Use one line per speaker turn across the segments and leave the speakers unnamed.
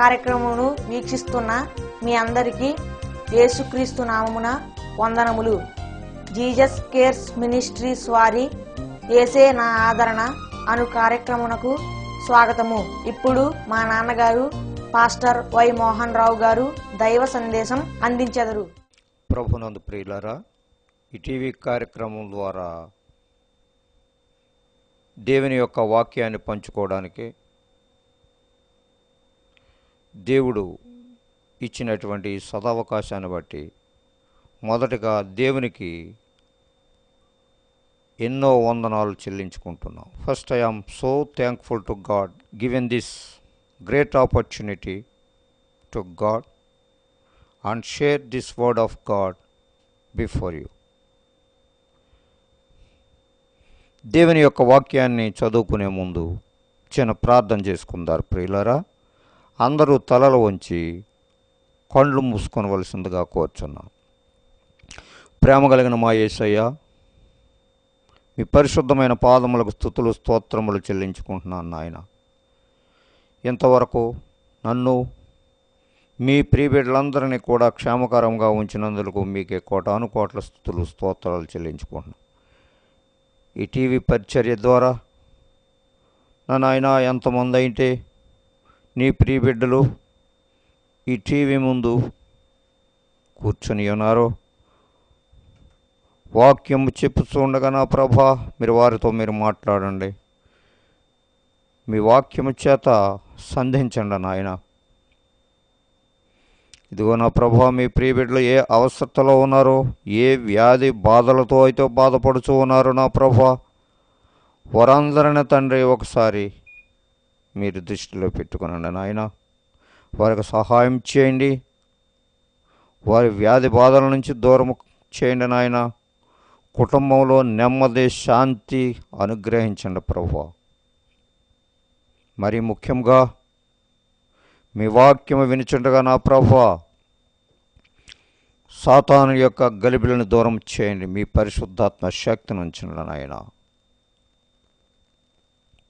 కార్యక్రమమును వీక్షిస్తున్న మీ అందరికీ యేసుక్రీస్తు నామమున వందనములు. జీసస్ కేర్స్ మినిస్ట్రీస్ వారి యేసే నా ఆదరణ అను కార్యక్రమునకు స్వాగతము. ఇప్పుడు మా నాన్నగారు పాస్టర్ వై మోహన్ రావు గారు దైవ సందేశం అందించెదరు.
ప్రభునందు ప్రియులారా, ఈ టీవీ కార్యక్రమం ద్వారా దేవుని యొక్క వాక్యాన్ని పంచుకోవడానికి దేవుడు ఇచ్చినటువంటి సదవకాశాన్ని బట్టి మొదటగా దేవునికి ఎన్నో వందనాలు చెల్లించుకుంటున్నాం. First I am so thankful to God given this great opportunity to God and share this word of God before you. దేవుని యొక్క వాక్యాన్ని చదువుకునే ముందు చిన్న ప్రార్థన చేసుకుందారు ప్రియులారా. అందరూ తలలు వంచి కళ్ళు మూసుకొనవలసిందిగా కోరుచున్నాను. ప్రేమ కలిగిన మా యేసయ్య, మీ పరిశుద్ధమైన పాదములకు స్తుతులు స్తోత్రములు చెల్లించుకుంటున్నాను నాయన. ఇంతవరకు నన్ను మీ ప్రియబిడ్డలందరినీ కూడా క్షేమకరంగా ఉంచినందుకు మీకే కోటాను కోట్ల స్తుతులు స్తోత్రాలు చెల్లించుకుంటున్నాను. ఈ టీవీ పరిచర్య ద్వారా నా నాయన ఎంతమంది అయితే నీ ప్రియబిడ్డలు ఈ టీవీ ముందు కూర్చొని ఉన్నారో, వాక్యం చెప్పుతుండగా నా ప్రభా మీరు వారితో మీరు మాట్లాడండి. మీ వాక్యము చేత సంధించండి నాయన. ఇదిగో నా ప్రభా, మీ ప్రియబిడ్డలు ఏ అవసరతలో ఉన్నారో, ఏ వ్యాధి బాధలతో అయితే బాధపడుతూ ఉన్నారో నా ప్రభా, వారందరిని తండ్రి ఒకసారి మీరు దృష్టిలో పెట్టుకునండి నాయన. వారికి సహాయం చేయండి, వారి వ్యాధి బాధల నుంచి దూరం చేయండి నాయన. కుటుంబంలో నెమ్మది శాంతి అనుగ్రహించండి ప్రభా. మరి ముఖ్యంగా మీ వాక్యము వినిచుండగా నా ప్రభువా, సాతాను యొక్క గలిబిలను దూరం చేయండి. మీ పరిశుద్ధాత్మ శక్తిని ఉంచండి నాయన.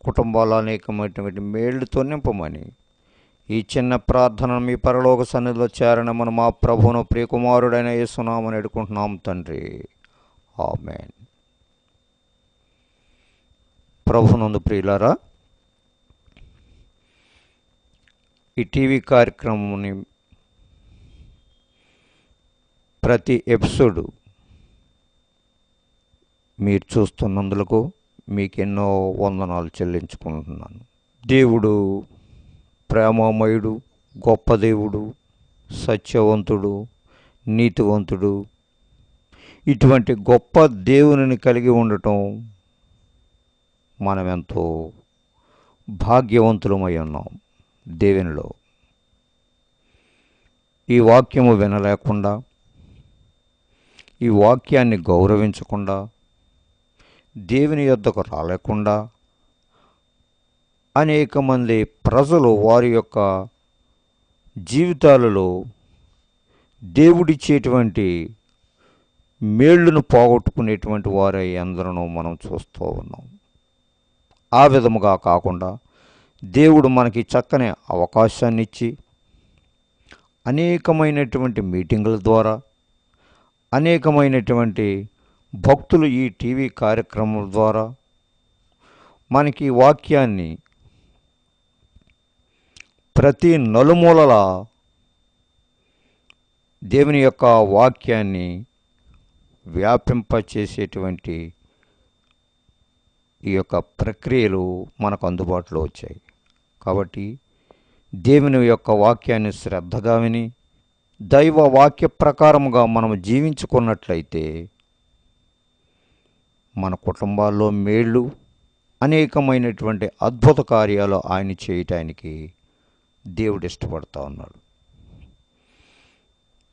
కుటుంబాలు అనేకమైనటువంటి మేళ్లతో నింపమని ఈ చిన్న ప్రార్థన మీ పరలోక సన్నిధిలో చేరనమని మా ప్రభువును ప్రియకుమారుడైన యేసునామని వేడుకుంటున్నాం తండ్రి, ఆమేన్. ప్రభునందు ప్రియులారా, ఈ టీవీ కార్యక్రమాన్ని ప్రతి ఎపిసోడు మీరు చూస్తున్నందుకు మీకు ఎన్నో వందనాలు చెల్లించుకుంటున్నాను. దేవుడు ప్రేమమయుడు, గొప్ప దేవుడు, సత్యవంతుడు, నీతివంతుడు. ఇటువంటి గొప్ప దేవునిని కలిగి ఉండటం మనం ఎంతో భాగ్యవంతులమై ఉన్నాం. దేవునిలో ఈ వాక్యము వినలేకుండా, ఈ వాక్యాన్ని గౌరవించకుండా, దేవుని యొద్దకు రాలేకుండా అనేక మంది ప్రజలు వారి యొక్క జీవితాలలో దేవుడిచ్చేటువంటి మేళ్లను పోగొట్టుకునేటువంటి వారై అందరూ మనం చూస్తూ ఉన్నాం. ఆ విధముగా కాకుండా దేవుడు మనకి చక్కని అవకాశాన్ని ఇచ్చి అనేకమైనటువంటి మీటింగుల ద్వారా, అనేకమైనటువంటి భక్తులు ఈ టీవీ కార్యక్రమం ద్వారా మనకి వాక్యాన్ని ప్రతి నలుమూలల దేవుని యొక్క వాక్యాన్ని వ్యాపింపచేసేటువంటి ఈ యొక్క ప్రక్రియలు మనకు అందుబాటులో వచ్చాయి. కాబట్టి దేవుని యొక్క వాక్యాన్ని శ్రద్ధగా విని దైవ వాక్య ప్రకారముగా మనం జీవించుకున్నట్లయితే మన కుటుంబాల్లో మేళ్ళు, అనేకమైనటువంటి అద్భుత కార్యాలు ఆయన చేయటానికి దేవుడు ఇష్టపడతా ఉన్నాడు.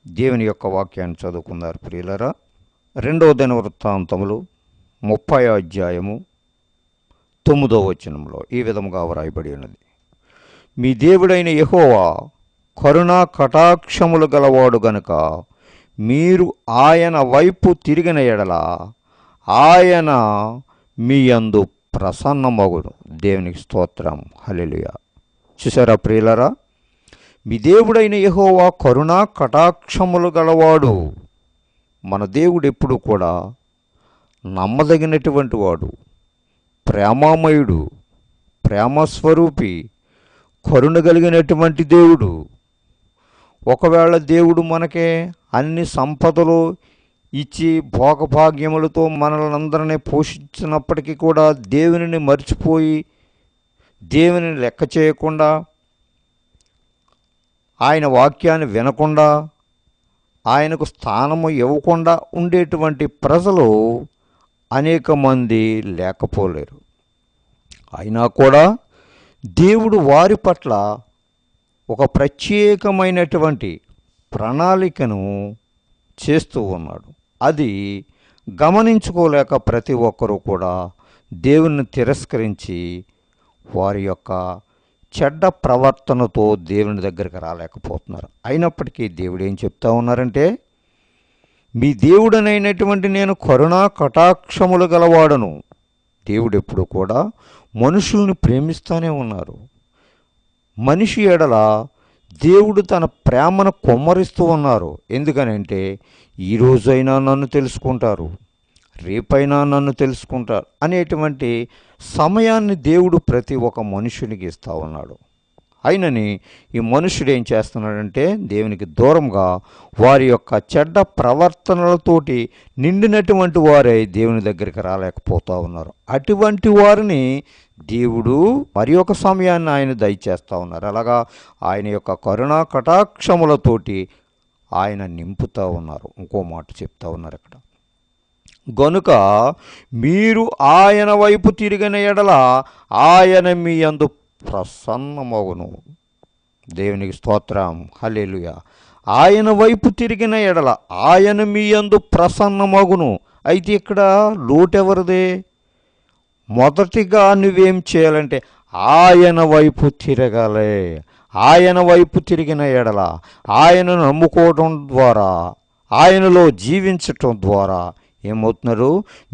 దేవుని యొక్క వాక్యాన్ని చదువుకున్నారు ప్రియులరా. 2వ దినవృత్తాంతములు 30వ అధ్యాయము 9వ వచనంలో ఈ విధముగా వ్రాయబడి ఉన్నది. మీ దేవుడైన యెహోవా కరుణా కటాక్షములు గలవాడు గనుక మీరు ఆయన వైపు తిరిగిన ఎడల ఆయన మీ యందు ప్రసన్నమగును. దేవునికి స్తోత్రం, హల్లెలూయా. చూసారా ప్రియులరా, మీ దేవుడైన యెహోవా కరుణా కటాక్షములు గలవాడు. మన దేవుడు ఎప్పుడు కూడా నమ్మదగినటువంటి వాడు, ప్రేమామయుడు, ప్రేమస్వరూపి, కరుణ కలిగినటువంటి దేవుడు. ఒకవేళ దేవుడు మనకే అన్ని సంపదలు ఇచ్చి భోగభాగ్యములతో మనల్ని పోషించినప్పటికీ కూడా దేవునిని మర్చిపోయి, దేవుని లెక్క చేయకుండా, ఆయన వాక్యాన్ని వినకుండా, ఆయనకు స్థానము ఇవ్వకుండా ఉండేటువంటి ప్రజలు అనేక మంది లేకపోలేరు. అయినా కూడా దేవుడు వారి పట్ల ఒక ప్రత్యేకమైనటువంటి ప్రణాళికను చేస్తూ ఉన్నాడు. అది గమనించుకోలేక ప్రతి ఒక్కరూ కూడా దేవుని తిరస్కరించి వారి యొక్క చెడ్డ ప్రవర్తనతో దేవుని దగ్గరికి రాలేకపోతున్నారు. అయినప్పటికీ దేవుడు ఏం చెప్తా ఉన్నారంటే, మీ దేవుడనైనటువంటి నేను కరుణా కటాక్షములు గలవాడను. దేవుడు ఎప్పుడు కూడా మనుషుల్ని ప్రేమిస్తూనే ఉన్నారు. మనిషి ఎడల దేవుడు తన ప్రేమను కొమ్మరిస్తూ ఉన్నారు. ఎందుకనంటే, ఈరోజైనా నన్ను తెలుసుకుంటారు, రేపైనా నన్ను తెలుసుకుంటారు అనేటువంటి సమయాన్ని దేవుడు ప్రతి ఒక్క మనుషునికి ఇస్తూ ఉన్నాడు. అయినని ఈ మనుషుడు ఏం చేస్తున్నాడంటే, దేవునికి దూరంగా వారి యొక్క చెడ్డ ప్రవర్తనలతోటి నిండినటువంటి వారే దేవుని దగ్గరికి రాలేకపోతూ ఉన్నారు. అటువంటి వారిని దేవుడు మరి ఒక సమయాన్ని ఆయన దయచేస్తూ ఉన్నారు. అలాగా ఆయన యొక్క కరుణా కటాక్షములతోటి ఆయన నింపుతూ ఉన్నారు. ఇంకో మాట చెప్తా ఉన్నారు ఇక్కడ, గనుక మీరు ఆయన వైపు తిరిగిన ఎడల ఆయన మీ యందు ప్రసన్నమగును. దేవునికి స్తోత్రం, హల్లెలూయా. ఆయన వైపు తిరిగిన ఎడల ఆయన మీ యందు ప్రసన్నమగును. అయితే ఇక్కడ లోటెవరిదే? మొదటిగా నువ్వేం చేయాలంటే ఆయన వైపు తిరగాలి. ఆయన వైపు తిరిగిన ఎడల, ఆయనను నమ్ముకోవడం ద్వారా, ఆయనలో జీవించటం ద్వారా ఏమవుతున్నారు?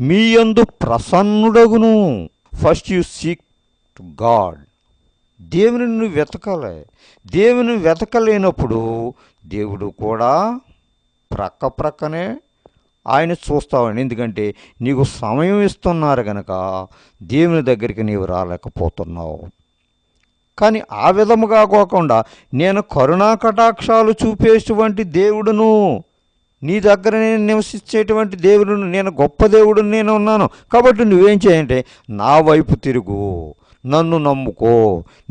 మీ యందు ప్రసన్నుడగును. First you seek to God. దేవుని నువ్వు వెతకాలి. దేవుని వెతకలేనప్పుడు దేవుడు కూడా ప్రక్కనే ఆయన చూస్తావండి. ఎందుకంటే నీకు సమయం ఇస్తున్నారు కనుక దేవుని దగ్గరికి నీవు రాలేకపోతున్నావు. కానీ ఆ విధముగా కాకుండా, నేను కరుణా కటాక్షాలు చూపేటువంటి దేవుడును, నీ దగ్గర నేను నివసించేటువంటి దేవుడును, నేను గొప్ప దేవుడును నేను ఉన్నాను. కాబట్టి నువ్వేం చేయంటే నా వైపు తిరుగు, నన్ను నమ్ముకో,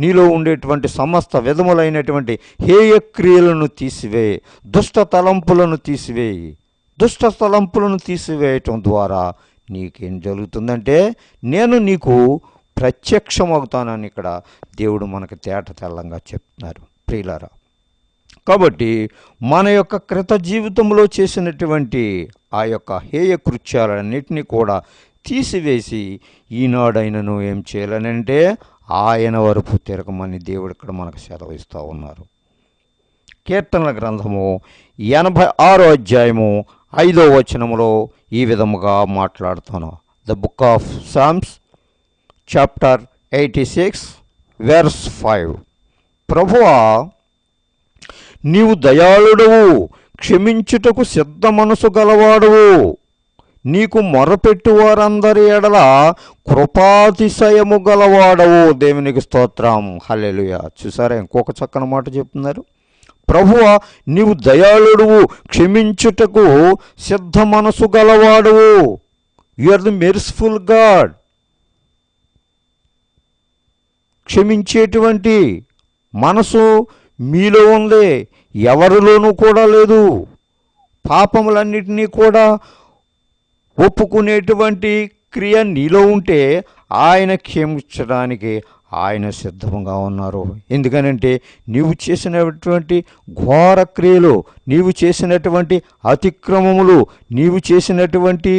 నీలో ఉండేటువంటి సమస్త విధములైనటువంటి హేయ క్రియలను తీసివేయి, దుష్ట తలంపులను తీసివేయి. దుష్ట తలంపులను తీసివేయటం ద్వారా నీకేం జరుగుతుందంటే, నేను నీకు ప్రత్యక్షమవుతానని ఇక్కడ దేవుడు మనకు తేట తెల్లంగా చెప్తున్నారు ప్రియులారా. కాబట్టి మన యొక్క కృత జీవితంలో చేసినటువంటి ఆ యొక్క హేయ కృత్యాలన్నిటినీ కూడా తీసివేసి ఈనాడైనను ఏం చేయాలనంటే ఆయన వరపు తిరగమని దేవుడు ఇక్కడ మనకు సెలవిస్తూ ఉన్నారు. కీర్తనల గ్రంథము 86వ అధ్యాయము 5వ వచనములో ఈ విధముగా మాట్లాడుతాను. The book of Psalms chapter 86 verse 5. ప్రభువా, నీవు దయాళుడవు, క్షమించుటకు సిద్ధ మనసు గలవాడవు, నీకు మొరపెట్టు వారందరి ఎడల కృపాతిశయము గలవాడవు. దేవునికి స్తోత్రం, హల్లెలూయా. చూసారా, ఇంకొక చక్కని మాట చెప్తున్నారు. ప్రభువా, నీవు దయాళుడువు, క్షమించుటకు సిద్ధ మనసు గలవాడవు. You are the merciful God. క్షమించేటువంటి మనసు మీలో ఉంది, ఎవరిలోనూ కూడా లేదు. పాపములన్నిటినీ కూడా ఒప్పుకునేటువంటి క్రియ నీలో ఉంటే ఆయన క్షమించడానికి ఆయన సిద్ధంగా ఉన్నారు. ఎందుకనంటే నీవు చేసినటువంటి ఘోర క్రియలు, నీవు చేసినటువంటి అతిక్రమములు, నీవు చేసినటువంటి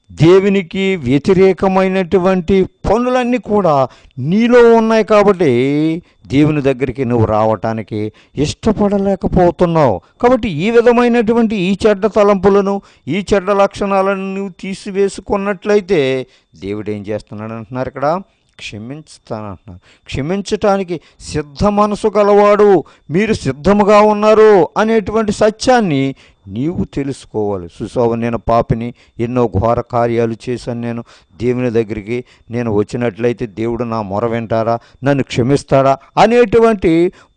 దేవునికి వ్యతిరేకమైనటువంటి పనులన్నీ కూడా నీలో ఉన్నాయి. కాబట్టి దేవుని దగ్గరికి నువ్వు రావటానికి ఇష్టపడలేకపోతున్నావు. కాబట్టి ఈ విధమైనటువంటి ఈ చెడ్డ తలంపులను, ఈ చెడ్డ లక్షణాలను నువ్వు తీసివేసుకున్నట్లయితే దేవుడు ఏం చేస్తున్నాడు అంటున్నారు ఇక్కడ, క్షమించుతానంటున్నారు. క్షమించటానికి సిద్ధ మనసు గలవాడు, మీరు సిద్ధముగా ఉన్నారు అనేటువంటి సత్యాన్ని నీవు తెలుసుకోవాలి. చూసావు, నేను పాపిని, ఎన్నో ఘోర కార్యాలు చేశాను. నేను దేవుని దగ్గరికి నేను వచ్చినట్లయితే దేవుడు నా మొర వింటారా, నన్ను క్షమిస్తాడా అనేటువంటి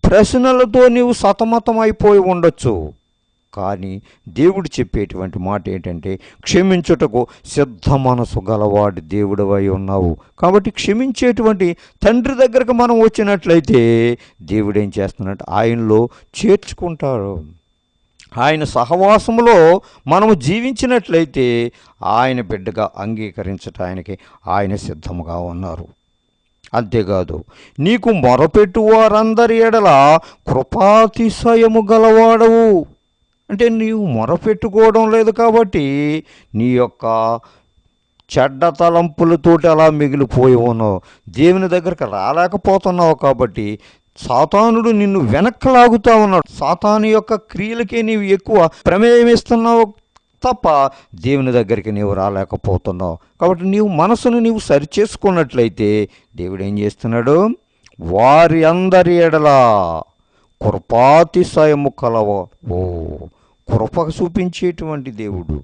ప్రశ్నలతో నీవు సతమతం అయిపోయి ఉండొచ్చు. కానీ దేవుడు చెప్పేటువంటి మాట ఏంటంటే, క్షమించుటకు సిద్ధ మనసు గలవాడు దేవుడవై ఉన్నావు. కాబట్టి క్షమించేటువంటి తండ్రి దగ్గరకు మనం వచ్చినట్లయితే దేవుడు ఏం చేస్తున్నాడంటే ఆయనలో చేర్చుకుంటాడు. ఆయన సహవాసములో మనము జీవించినట్లయితే ఆయన బిడ్డగా అంగీకరించటానికి ఆయన సిద్ధముగా ఉన్నారు. అంతేకాదు, నీకు మొరపెట్టు వారందరి ఎడల కృపాతిశయము గలవాడవు. అంటే నీవు మొరపెట్టుకోవడం లేదు కాబట్టి నీ యొక్క చెడ్డ తలంపులతోటి అలా మిగిలిపోయి ఉన్నావు. దేవుని దగ్గరకు రాలేకపోతున్నావు కాబట్టి సాతానుడు నిన్ను వెనక్కి లాగుతూ ఉన్నాడు. సాతాను యొక్క క్రియలకే నీవు ఎక్కువ ప్రమేయం ఇస్తున్నావు తప్ప దేవుని దగ్గరికి నీవు రాలేకపోతున్నావు. కాబట్టి నీవు మనసును నీవు సరిచేసుకున్నట్లయితే దేవుడు ఏం చేస్తున్నాడు, వారి అందరి ఎడల కృపాతిశయము కలవో. కృప చూపించేటువంటి దేవుడు,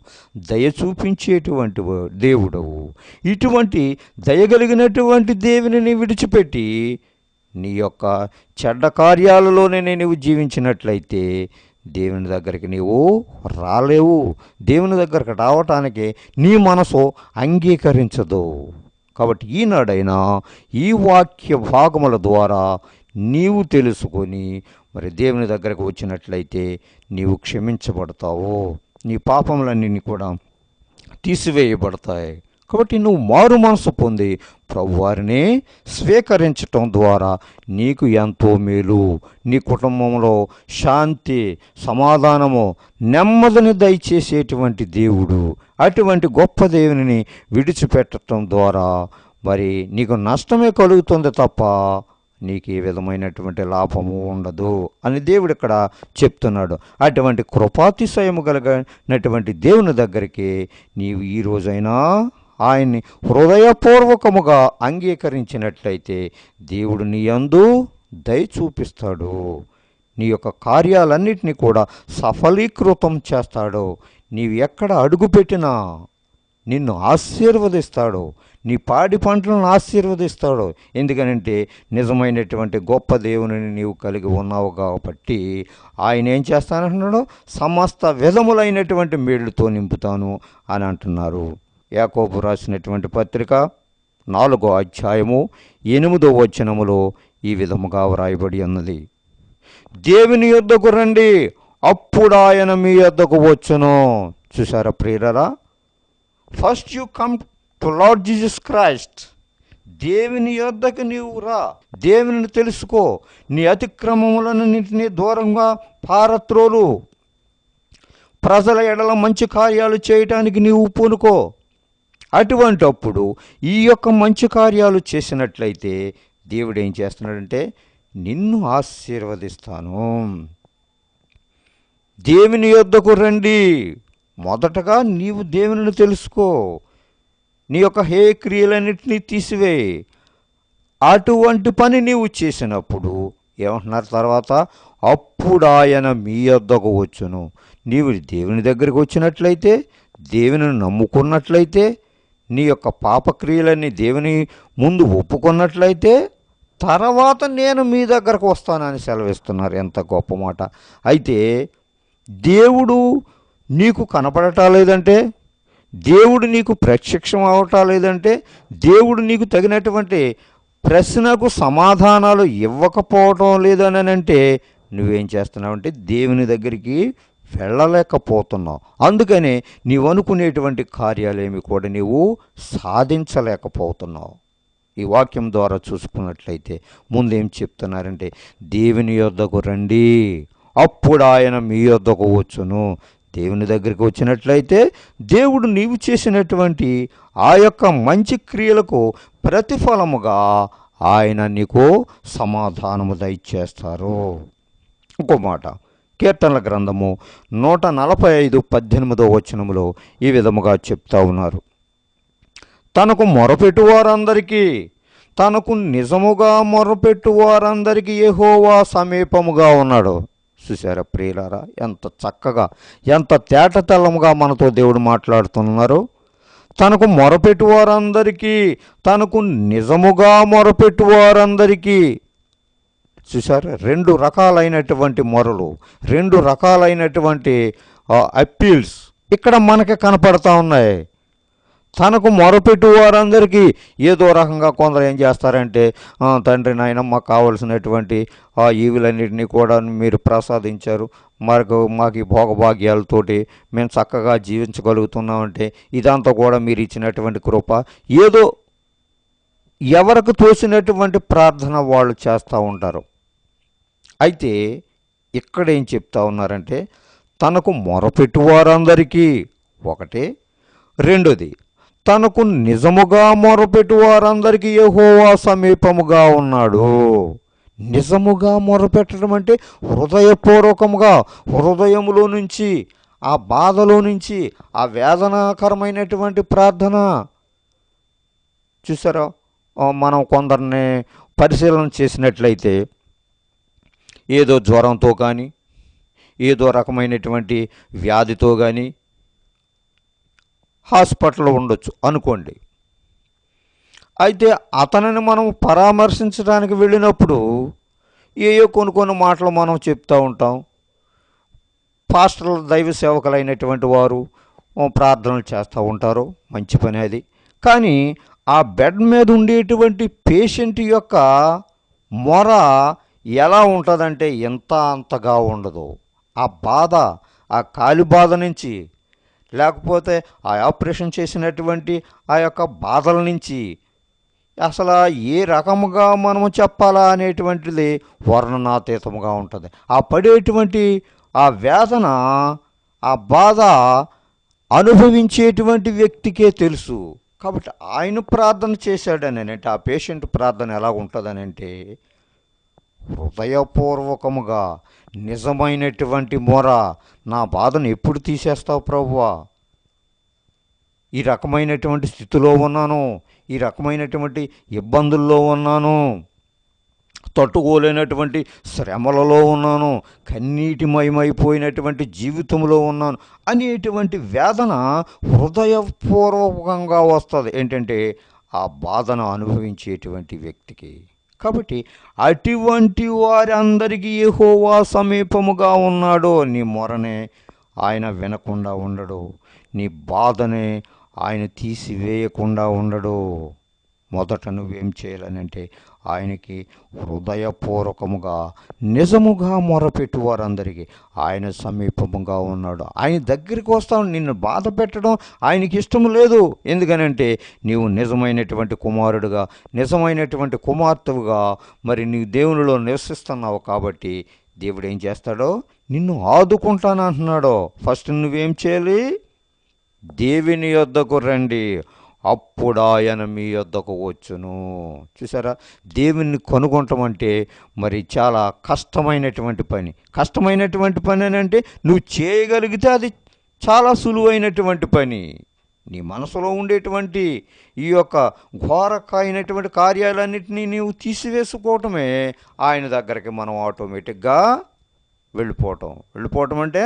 దయ చూపించేటువంటి దేవుడవు. ఇటువంటి దయగలిగినటువంటి దేవుని విడిచిపెట్టి నీ యొక్క చెడ్డ కార్యాలలోనే నీవు జీవించినట్లయితే దేవుని దగ్గరికి నీవు రాలేవు. దేవుని దగ్గరకు రావటానికి నీ మనసు అంగీకరించదు. కాబట్టి ఈనాడైనా ఈ వాక్య భాగముల ద్వారా నీవు తెలుసుకొని మరి దేవుని దగ్గరకు వచ్చినట్లయితే నీవు క్షమించబడతావు, నీ పాపములన్నీ కూడా తీసివేయబడతాయి. కాబట్టి నువ్వు మారు మనసు పొంది ప్రభువారిని స్వీకరించటం ద్వారా నీకు ఎంతో మేలు, నీ కుటుంబంలో శాంతి, సమాధానము, నెమ్మదిని దయచేసేటువంటి దేవుడు. అటువంటి గొప్ప దేవుని విడిచిపెట్టడం ద్వారా మరి నీకు నష్టమే కలుగుతుంది తప్ప నీకు ఏ విధమైనటువంటి లాభము ఉండదు అని దేవుడు ఇక్కడ చెప్తున్నాడు. అటువంటి కృపాతిశయము కలిగినటువంటి దేవుని దగ్గరికి నీవు ఈ రోజైనా ఆయన్ని హృదయపూర్వకముగా అంగీకరించినట్లయితే దేవుడు నీ యందు దయ చూపిస్తాడు. నీ యొక్క కార్యాలన్నిటినీ కూడా సఫలీకృతం చేస్తాడు. నీవు ఎక్కడ అడుగుపెట్టినా నిన్ను ఆశీర్వదిస్తాడు, నీ పాడి పంటలను ఆశీర్వదిస్తాడు. ఎందుకనంటే నిజమైనటువంటి గొప్ప దేవుని నీవు కలిగి ఉన్నావు కాబట్టి ఆయన ఏం చేస్తానంటున్నాడు, సమస్త విధములైనటువంటి మేలుతో నింపుతాను అని అంటున్నారు. యాకోబు రాసినటువంటి పత్రిక 4వ అధ్యాయము 8వ వచనములో ఈ విధముగా వ్రాయబడి ఉన్నది, దేవుని యొద్దకు రండి, అప్పుడు ఆయన మీ యొద్దకు వచ్చును. చూసారా ప్రియులారా, first you come to lord Jesus Christ. దేవుని యొద్దకు నీవు రా, దేవుని తెలుసుకో, నీ అతిక్రమములన్నింటినీ దూరంగా పారత్రోలు, ప్రజల ఎడల మంచి కార్యాలు చేయటానికి నీవు పూనుకో. అటువంటి అప్పుడు ఈ యొక్క మంచి కార్యాలు చేసినట్లయితే దేవుడు ఏం చేస్తున్నాడంటే నిన్ను ఆశీర్వదిస్తాను. దేవుని యొద్దకు రండి, మొదటగా నీవు దేవుని తెలుసుకో, నీ యొక్క హే క్రియలన్నింటినీ తీసివేయి. అటువంటి పని నీవు చేసినప్పుడు ఏమంటున్నారు తర్వాత, అప్పుడు ఆయన మీ యొద్దకు వచ్చును. నీవు దేవుని దగ్గరికి వచ్చినట్లయితే, దేవుని నమ్ముకున్నట్లయితే, నీ యొక్క పాపక్రియలన్నీ దేవుని ముందు ఒప్పుకున్నట్లయితే తర్వాత నేను మీ దగ్గరకు వస్తానని సెలవిస్తున్నారు. ఎంత గొప్ప మాట. అయితే దేవుడు నీకు కనపడటం లేదంటే, దేవుడు నీకు ప్రత్యక్షం అవటం లేదంటే, దేవుడు నీకు తగినటువంటి ప్రశ్నకు సమాధానాలు ఇవ్వకపోవటం లేదని అంటే నువ్వేం చేస్తున్నావంటే దేవుని దగ్గరికి వెళ్ళలేకపోతున్నావు. అందుకనే నీవు అనుకునేటువంటి కార్యాలేమి కూడా నీవు సాధించలేకపోతున్నావు. ఈ వాక్యం ద్వారా చూసుకున్నట్లయితే ముందేం చెప్తున్నారంటే, దేవుని యొద్దకు రండి, అప్పుడు ఆయన మీ యొద్దకు వచ్చును. దేవుని దగ్గరికి వచ్చినట్లయితే దేవుడు నీవు చేసినటువంటి ఆ యొక్క మంచి క్రియలకు ప్రతిఫలముగా ఆయన నీకు సమాధానము దయచేస్తారు. ఇంకో మాట, కీర్తనల గ్రంథము 145:18 వచనములో ఈ విధముగా చెప్తా ఉన్నారు, తనకు మొరపెట్టు వారందరికీ తనకు నిజముగా మొరపెట్టు వారందరికీ యెహోవా సమీపముగా ఉన్నాడు. చూసారా ప్రియులారా, ఎంత చక్కగా ఎంత తేటతెల్లముగా మనతో దేవుడు మాట్లాడుతున్నారు. తనకు మొరపెట్టు వారందరికీ, తనకు నిజముగా మొరపెట్టు వారందరికీ. చూసారా, రెండు రకాలైనటువంటి మొరలు, రెండు రకాలైనటువంటి అప్పీల్స్ ఇక్కడ మనకి కనపడతా ఉన్నాయి. తనకు మొరపెట్టు వారందరికీ ఏదో రకంగా కొందరు ఏం చేస్తారంటే, తండ్రి నాయన మాకు కావలసినటువంటి ఆ ఈవులన్నింటినీ కూడా మీరు ప్రసాదించారు, మాకు ఈ భోగభాగ్యాలతోటి మేము చక్కగా జీవించగలుగుతున్నామంటే ఇదంతా కూడా మీరు ఇచ్చినటువంటి కృప. ఏదో ఎవరికి తోచినటువంటి ప్రార్థన వాళ్ళు చేస్తూ ఉంటారు. అయితే ఇక్కడ ఏం చెప్తా ఉన్నారంటే, తనకు మొరపెట్టు వారందరికీ ఒకటే, రెండోది తనకు నిజముగా మొరపెట్టు వారందరికీ యెహోవా సమీపముగా ఉన్నాడు. నిజముగా మొరపెట్టడం అంటే హృదయపూర్వకముగా, హృదయములో నుంచి, ఆ బాధలో నుంచి, ఆ వేదనాకరమైనటువంటి ప్రార్థన. చూసారా, మనం కొందరిని పరిశీలన చేసినట్లయితే ఏదో జ్వరంతో కానీ, ఏదో రకమైనటువంటి వ్యాధితో కానీ హాస్పిటల్లో ఉండొచ్చు అనుకోండి. అయితే అతనిని మనం పరామర్శించడానికి వెళ్ళినప్పుడు ఏయో కొన్ని మాటలు మనం చెప్తూ ఉంటాం. పాస్టర్లు, దైవ సేవకులైనటువంటి వారు ప్రార్థనలు చేస్తూ ఉంటారు, మంచి పని అది. కానీ ఆ బెడ్ మీద ఉండేటువంటి పేషెంట్ యొక్క మొర ఎలా ఉంటుందంటే ఎంత అంతగా ఉండదు. ఆ బాధ, ఆ కాలి బాధ నుంచి, లేకపోతే ఆ ఆపరేషన్ చేసినటువంటి ఆ యొక్క బాధల నుంచి అసలు ఏ రకముగా మనము చెప్పాలా అనేటువంటిది వర్ణనాతీతముగా ఉంటుంది. ఆ పడేటువంటి ఆ వేదన, ఆ బాధ అనుభవించేటువంటి వ్యక్తికే తెలుసు. కాబట్టి ఆయన ప్రార్థన చేశాడని అంటే, ఆ పేషెంట్ ప్రార్థన ఎలా ఉంటుందని అంటే హృదయపూర్వకముగా, నిజమైనటువంటి మొర. నా బాధను ఎప్పుడు తీసేస్తావు ప్రభువా? ఈ రకమైనటువంటి స్థితిలో ఉన్నాను, ఈ రకమైనటువంటి ఇబ్బందుల్లో ఉన్నాను, తట్టుకోలేనటువంటి శ్రమలలో ఉన్నాను, కన్నీటిమయమైపోయినటువంటి జీవితంలో ఉన్నాను అనేటువంటి వేదన హృదయపూర్వకంగా వస్తుంది. ఏంటంటే ఆ బాధను అనుభవించేటువంటి వ్యక్తికి. కాబట్టి అటువంటి వారందరికీ యెహోవా సమీపముగా ఉన్నాడు. నీ మొరనే ఆయన వినకుండా ఉండడు, నీ బాధనే ఆయన తీసివేయకుండా ఉండడు. మొదట నువ్వేం చేయాలనంటే ఆయనకి హృదయపూర్వకముగా, నిజముగా మొరపెట్టు వారందరికీ ఆయన సమీపముగా ఉన్నాడు. ఆయన దగ్గరికి వస్తావు. నిన్ను బాధ పెట్టడం ఆయనకి ఇష్టం లేదు. ఎందుకనంటే నీవు నిజమైనటువంటి కుమారుడుగా, నిజమైనటువంటి కుమార్తెవుగా మరి నీ దేవునిలో నివసిస్తున్నావు. కాబట్టి దేవుడు ఏం చేస్తాడో నిన్ను ఆదుకుంటానంటున్నాడో. ఫస్ట్ నువ్వేం చేయాలి? దేవుని యొద్దకు రండి, అప్పుడు ఆయన మీ యొద్దకు వచ్చును. చూసారా, దేవుణ్ణి కనుగొనటం అంటే మరి చాలా కష్టమైనటువంటి పని. కష్టమైనటువంటి పని అని అంటే నువ్వు చేయగలిగితే అది చాలా సులువైనటువంటి పని. నీ మనసులో ఉండేటువంటి ఈ యొక్క ఘోరకైనటువంటి కార్యాలన్నింటినీ నీవు తీసివేసుకోవటమే ఆయన దగ్గరికి మనం ఆటోమేటిక్గా వెళ్ళిపోవటం అంటే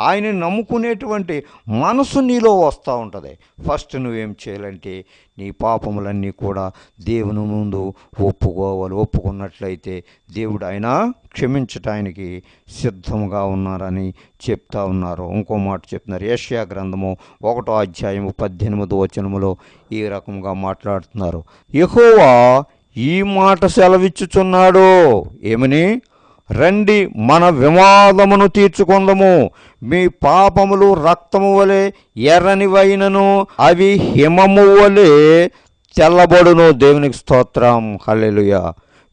ఆయన నమ్ముకునేటువంటి మనసు నీలో వస్తూ ఉంటుంది. ఫస్ట్ నువ్వేం చేయాలంటే నీ పాపములన్నీ కూడా దేవుని ముందు ఒప్పుకోవాలి. ఒప్పుకున్నట్లయితే దేవుడు ఆయన క్షమించటానికి సిద్ధంగా ఉన్నారని చెప్తా ఉన్నారు. ఇంకో మాట చెప్తున్నారు. యెషయా గ్రంథము 1వ అధ్యాయము 18వ వచనములో ఈ రకంగా మాట్లాడుతున్నారు. యెహోవా ఈ మాట సెలవిచ్చుచున్నాడు, ఏమని? రండి, మన వివాదమును తీర్చుకొందము. మీ పాపములు రక్తము వలె ఎర్రనివైనను అవి హిమము వలె తెల్లబడును. దేవునికి స్తోత్రం, హల్లెలూయా.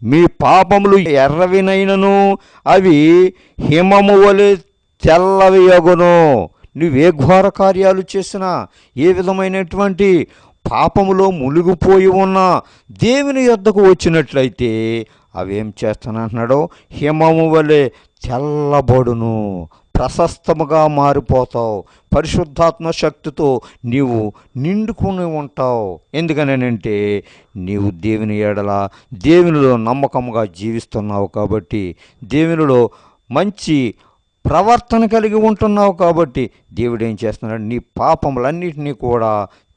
మీ పాపములు ఎర్రవినైనను అవి హిమము వలె తెల్లవియగును. నువ్వే ఘోర కార్యాలు చేసినా, ఏ విధమైనటువంటి పాపములో మునిగిపోయి ఉన్నా దేవుని యొద్దకు వచ్చినట్లయితే అవేం చేస్తానంటున్నాడో హిమము వలె తెల్లబడును. ప్రశస్తముగా మారిపోతావు. పరిశుద్ధాత్మ శక్తితో నీవు నిండుకుని ఉంటావు. ఎందుకనంటే నీవు దేవుని ఎడల దేవునిలో నమ్మకముగా జీవిస్తున్నావు కాబట్టి, దేవునిలో మంచి ప్రవర్తన కలిగి ఉంటున్నావు కాబట్టి దేవుడు ఏం చేస్తున్నాడు, నీ పాపములన్నిటినీ కూడా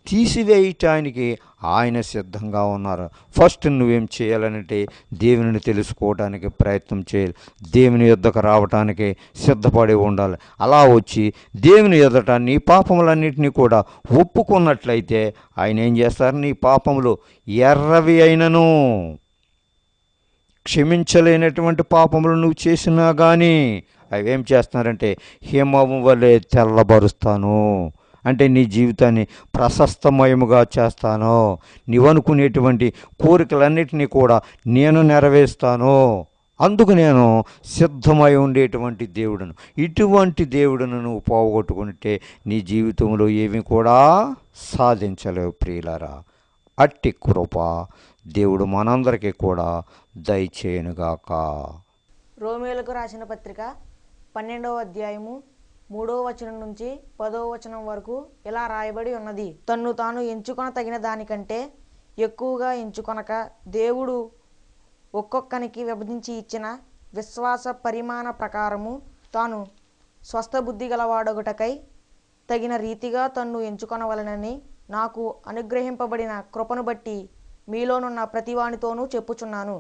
తీసివేయటానికి ఆయన సిద్ధంగా ఉన్నారు. ఫస్ట్ నువ్వేం చేయాలంటే దేవుని తెలుసుకోవడానికి ప్రయత్నం చేయాలి. దేవుని యొద్దకు రావటానికి సిద్ధపడి ఉండాలి. అలా వచ్చి దేవుని ఎదుట నీ పాపములన్నింటినీ కూడా ఒప్పుకున్నట్లయితే ఆయన ఏం చేస్తారు, నీ పాపములు ఎర్రవి అయినను, క్షమించలేనటువంటి పాపములు నువ్వు చేసినా కానీ అవి ఏం చేస్తున్నారంటే హిమము వలె తెల్లబరుస్తాను. అంటే నీ జీవితాన్ని ప్రశస్తమయముగా చేస్తాను. నీవనుకునేటువంటి కోరికలన్నిటినీ కూడా నేను నెరవేరుస్తాను. అందుకు నేను సిద్ధమై ఉండేటువంటి దేవుడును. ఇటువంటి దేవుడును నువ్వు పోగొట్టుకుంటే నీ జీవితంలో ఏమి కూడా సాధించలేవు ప్రియులారా. అట్టి కృప దేవుడు మనందరికీ కూడా దయచేయునుగాక.
రోమేలకు రాసిన పత్రిక 12వ అధ్యాయము 3వ వచనం నుంచి 10వ వచనం వరకు ఇలా రాయబడి ఉన్నది. తన్ను తాను ఎంచుకొన తగిన దానికంటే ఎక్కువగా ఎంచుకొనక దేవుడు ఒక్కొక్కనికి విభజించి ఇచ్చిన విశ్వాస పరిమాణ ప్రకారము తాను స్వస్థ బుద్ధి గలవాడొకటకై తగిన రీతిగా తన్ను ఎంచుకొనవలనని నాకు అనుగ్రహింపబడిన కృపను బట్టి మీలోనున్న ప్రతివానితోనూ చెప్పుచున్నాను.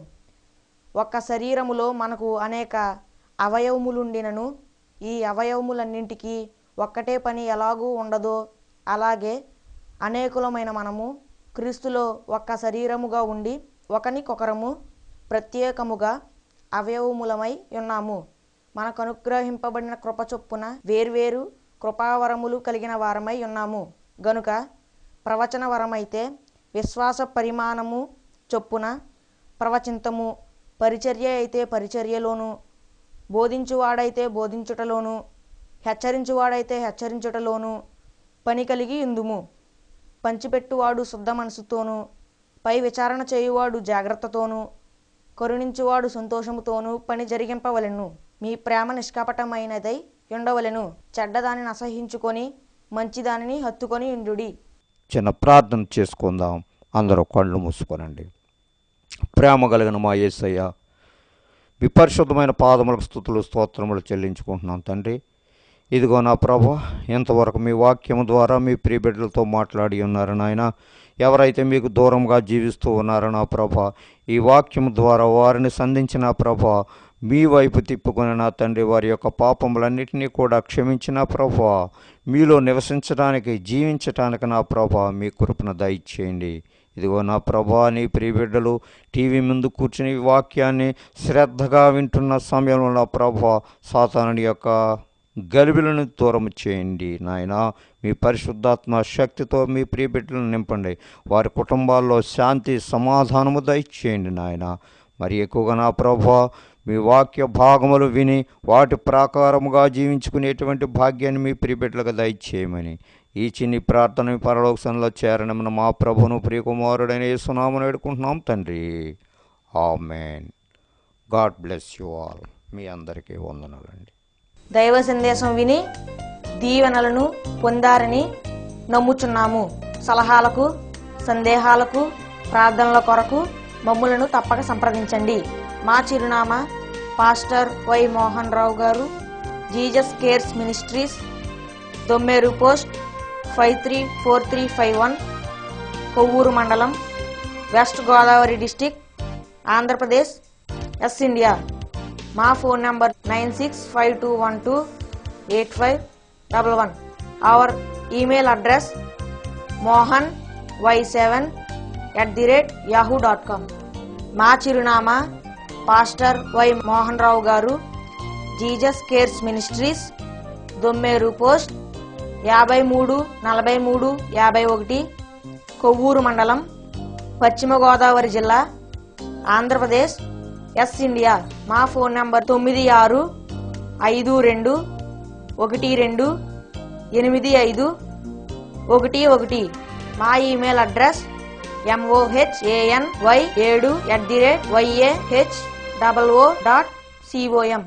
ఒక్క శరీరములో మనకు అనేక అవయవములుండినను ఈ అవయవములన్నింటికీ ఒక్కటే పని ఎలాగూ ఉండదో అలాగే అనేకులమైన మనము క్రీస్తులో ఒక్క శరీరముగా ఉండి ఒకనికొకరము ప్రత్యేకముగా అవయవములమై ఉన్నాము. మనకు అనుగ్రహింపబడిన కృప చొప్పున వేర్వేరు కృపావరములు కలిగిన వారమై ఉన్నాము గనుక ప్రవచన వరమైతే విశ్వాస పరిమాణము చొప్పున ప్రవచింతము, పరిచర్య అయితే పరిచర్యలోను, బోధించువాడైతే బోధించుటలోను, హెచ్చరించువాడైతే హెచ్చరించుటలోను పని కలిగి ఇందుము. పంచిపెట్టువాడు శుద్ధ మనసుతోనూ, పై విచారణ చేయువాడు జాగ్రత్తతోనూ, కరుణించువాడు సంతోషముతోనూ పని జరిగింపవలెను. మీ ప్రేమ నిష్కపటమైనదై ఉండవలెను. చెడ్డదానిని అసహించుకొని మంచిదానిని హత్తుకొని ఉండుడి.
చిన్న ప్రార్థన చేసుకుందాం. అందరూ కళ్ళు మూసుకోనండి. ప్రేమ కలిగిన మా యేసయ్య, మీ పరిశుద్ధమైన పాదములకు స్తుతులు స్తోత్రములు చెల్లించుకుంటున్నాం తండ్రి. ఇదిగో నా ప్రభు, ఇంతవరకు మీ వాక్యము ద్వారా మీ ప్రియబిడ్డలతో మాట్లాడి ఉన్నారు నాయన. ఎవరైతే మీకు దూరంగా జీవిస్తూ ఉన్నారో నా ప్రభ, ఈ వాక్యము ద్వారా వారిని సంధించిన ప్రభ, మీ వైపు తిప్పుకుని నా తండ్రి వారి యొక్క పాపములన్నింటినీ కూడా క్షమించిన ప్రభ, మీలో నివసించడానికి జీవించటానికి నా ప్రభ మీ కృపను దయచేయండి. ఇదిగో నా ప్రభా, నీ ప్రియబిడ్డలు టీవీ ముందు కూర్చుని వాక్యాన్ని శ్రద్ధగా వింటున్న సమయంలో నా ప్రభా సాతానుడి యొక్క గలిబిలను దూరం చేయండి నాయన. మీ పరిశుద్ధాత్మ శక్తితో మీ ప్రియబిడ్డలను నింపండి. వారి కుటుంబాల్లో శాంతి సమాధానము దయచేయండి నాయన. మరి ఎక్కువగా నా ప్రభా మీ వాక్య భాగములు విని వాటి ప్రకారముగా జీవించుకునేటువంటి భాగ్యాన్ని మీ ప్రియబిడ్డలకు దయచేయమని ఈ చిన్ని ప్రార్థన పరలోకంలో చేరనమున మా ప్రభును ప్రియకుమారుడైన యేసునామమున వేడుకుంటున్నాం తండ్రి. ఆమేన్. God bless you all. మీ అందరికీ వందనాలండి.
దైవ సందేశం విని దీవెనలను పొందారని నమ్ముచున్నాము. సలహాలకు, సందేహాలకు, ప్రార్థనల కొరకు మమ్ములను తప్పక సంప్రదించండి. మా చిరునామా pastor Y Mohan Rao garu, Jesus cares ministries, Dommeru post 534351, Kovvur మండలం, west Godavari district, Andhra Pradesh, S India. మా phone number 9652128511. Our email address mohany7@yahoo.com. మా చిరునామా pastor Y Mohan Rao garu, Jesus cares ministries, Dommeru post 534351, Kovvur మండలం, పశ్చిమ గోదావరి జిల్లా, ఆంధ్రప్రదేశ్, ఎస్ ఇండియా. మా ఫోన్ నంబర్ 9652128511. మా ఈమెయిల్ అడ్రస్ mohany7@yahoo.com.